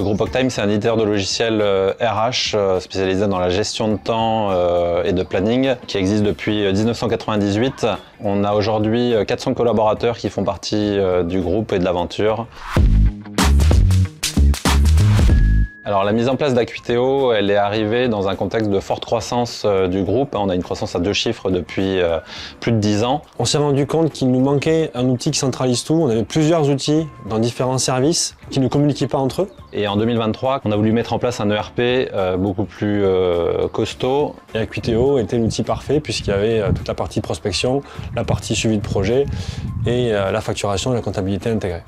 Le groupe Octime, c'est un éditeur de logiciels RH spécialisé dans la gestion de temps et de planning qui existe depuis 1998. On a aujourd'hui 400 collaborateurs qui font partie du groupe et de l'aventure. Alors la mise en place d'Acuiteo, elle est arrivée dans un contexte de forte croissance du groupe. On a une croissance à 2 chiffres depuis plus de 10 ans. On s'est rendu compte qu'il nous manquait un outil qui centralise tout. On avait plusieurs outils dans différents services qui ne communiquaient pas entre eux. Et en 2023, on a voulu mettre en place un ERP beaucoup plus costaud. Et Acuiteo était l'outil parfait puisqu'il y avait toute la partie prospection, la partie suivi de projet et la facturation et la comptabilité intégrée.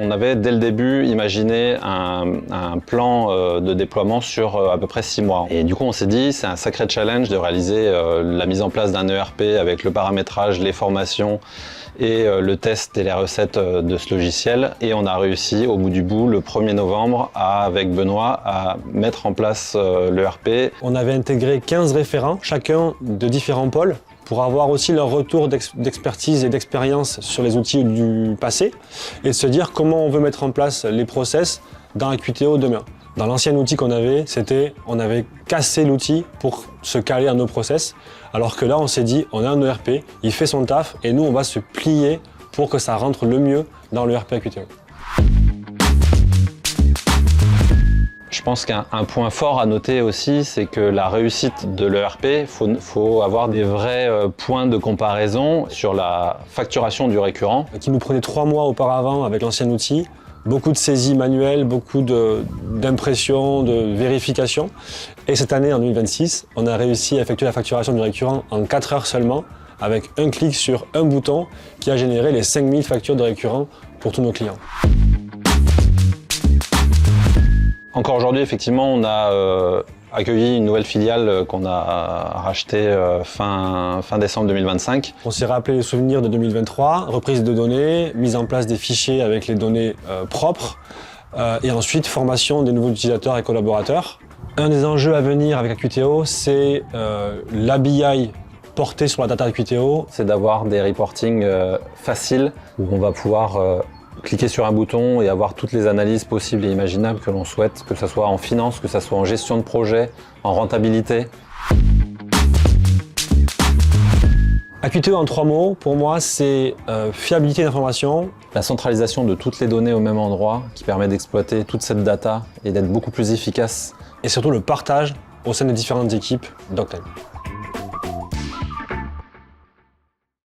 On avait dès le début imaginé un plan de déploiement sur à peu près 6 mois. Et du coup on s'est dit c'est un sacré challenge de réaliser la mise en place d'un ERP avec le paramétrage, les formations et le test et les recettes de ce logiciel. Et on a réussi au bout du bout le 1er novembre avec Benoît à mettre en place l'ERP. On avait intégré 15 référents, chacun de différents pôles, pour avoir aussi leur retour d'expertise et d'expérience sur les outils du passé et de se dire comment on veut mettre en place les process dans Acuiteo demain. Dans l'ancien outil qu'on avait, on avait cassé l'outil pour se caler à nos process, alors que là on s'est dit on a un ERP, il fait son taf et nous on va se plier pour que ça rentre le mieux dans l'ERP Acuiteo. Je pense qu'un point fort à noter aussi, c'est que la réussite de l'ERP, faut avoir des vrais points de comparaison sur la facturation du récurrent. Qui nous prenait 3 mois auparavant avec l'ancien outil, beaucoup de saisies manuelles, beaucoup d'impressions, de vérifications. Et cette année, en 2026, on a réussi à effectuer la facturation du récurrent en 4 heures seulement, avec un clic sur un bouton qui a généré les 5000 factures de récurrent pour tous nos clients. Encore aujourd'hui, effectivement, on a accueilli une nouvelle filiale qu'on a rachetée fin décembre 2025. On s'est rappelé les souvenirs de 2023, reprise de données, mise en place des fichiers avec les données propres et ensuite formation des nouveaux utilisateurs et collaborateurs. Un des enjeux à venir avec Acuiteo, c'est l'ABI porté sur la data Acuiteo. C'est d'avoir des reportings faciles où on va pouvoir cliquer sur un bouton et avoir toutes les analyses possibles et imaginables que l'on souhaite, que ce soit en finance, que ce soit en gestion de projet, en rentabilité. Acuiteo en 3 mots, pour moi, c'est fiabilité d'information. La centralisation de toutes les données au même endroit qui permet d'exploiter toute cette data et d'être beaucoup plus efficace. Et surtout le partage au sein des différentes équipes d'Octime.